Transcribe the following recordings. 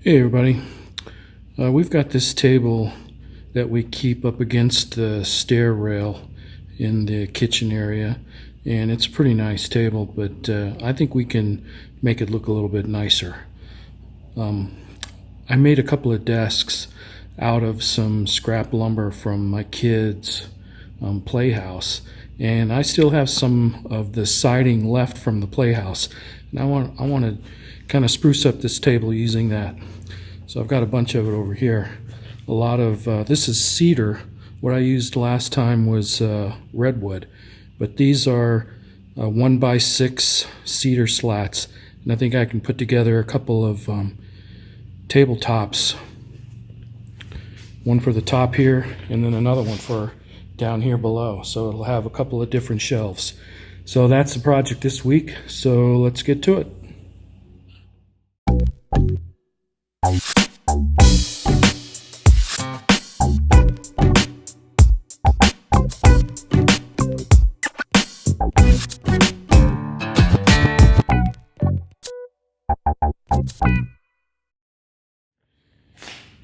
Hey everybody, we've got this table that we keep up against the stair rail in the kitchen area, and it's a pretty nice table, but I think we can make it look a little bit nicer. I made a couple of desks out of some scrap lumber from my kids' playhouse, and I still have some of the siding left from the playhouse, and I want to kind of spruce up this table using that. So I've got a bunch of it over here. A lot of this is cedar. What I used last time was redwood, but these are 1x6 cedar slats, and I think I can put together a couple of tabletops. One for the top here, and then another one for down here below. So it'll have a couple of different shelves. So that's the project this week. So let's get to it.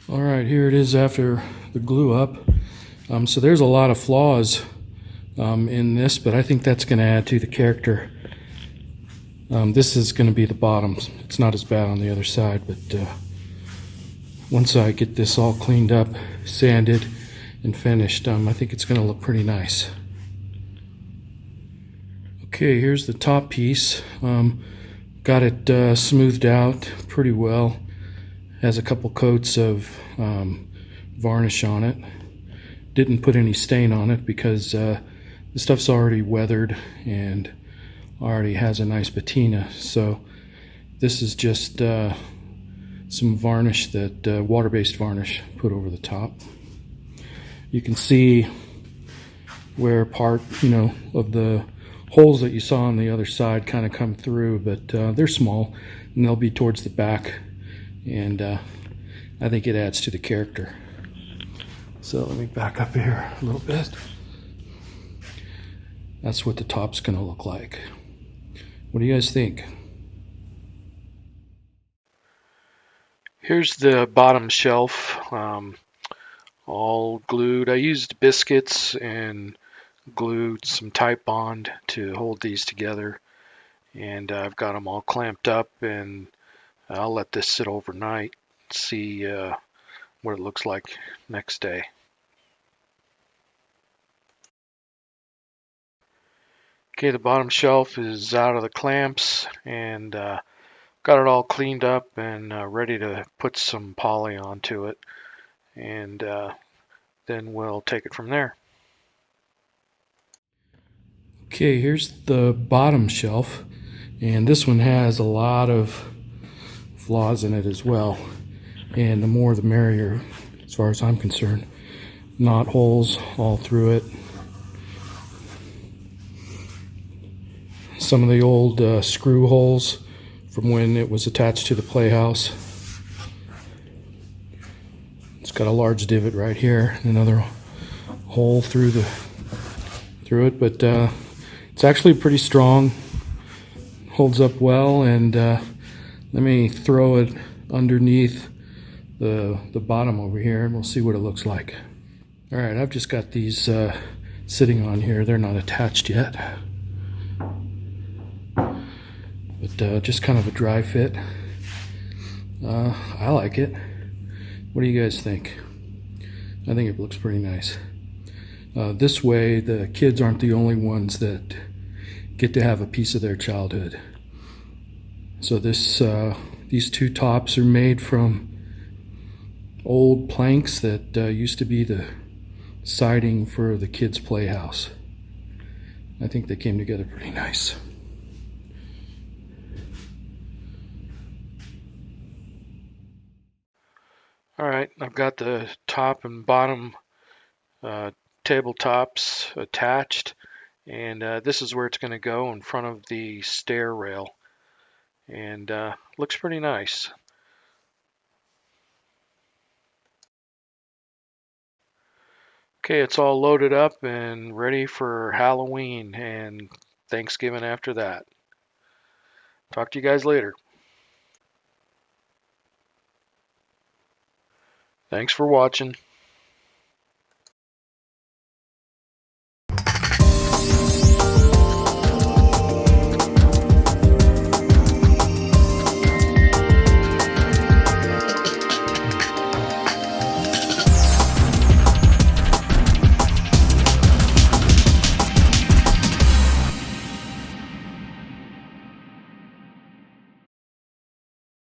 All right, here it is after the glue up. So there's a lot of flaws in this, but I think that's going to add to the character. This is going to be the bottom. It's not as bad on the other side, but once I get this all cleaned up, sanded, and finished, I think it's going to look pretty nice. Okay, here's the top piece. Got it smoothed out pretty well. Has a couple coats of varnish on it. Didn't put any stain on it because the stuff's already weathered and already has a nice patina. So this is just some varnish, that water-based varnish, put over the top. You can see where part, of the holes that you saw on the other side kind of come through, but they're small and they'll be towards the back, and I think it adds to the character. So let me back up here a little bit. That's what the top's going to look like. What do you guys think? Here's the bottom shelf, all glued. I used biscuits and glued some type bond to hold these together, and I've got them all clamped up, and I'll let this sit overnight, see what it looks like next day. Okay, the bottom shelf is out of the clamps, and got it all cleaned up and ready to put some poly onto it, and then we'll take it from there. Okay, here's the bottom shelf, and this one has a lot of flaws in it as well, and the more the merrier as far as I'm concerned. Knot holes all through it. Some of the old screw holes from when it was attached to the playhouse. It's got a large divot right here, another hole through it, but it's actually pretty strong, holds up well, and let me throw it underneath the bottom over here and we'll see what it looks like. All right, I've just got these sitting on here. They're not attached yet, but just kind of a dry fit. I like it. What do you guys think? I think it looks pretty nice. This way the kids aren't the only ones that get to have a piece of their childhood. So these two tops are made from old planks that used to be the siding for the kids' playhouse. I think they came together pretty nice. All right, I've got the top and bottom tabletops attached, and this is where it's going to go, in front of the stair rail, and looks pretty nice. Okay, it's all loaded up and ready for Halloween and Thanksgiving after that. Talk to you guys later. Thanks for watching.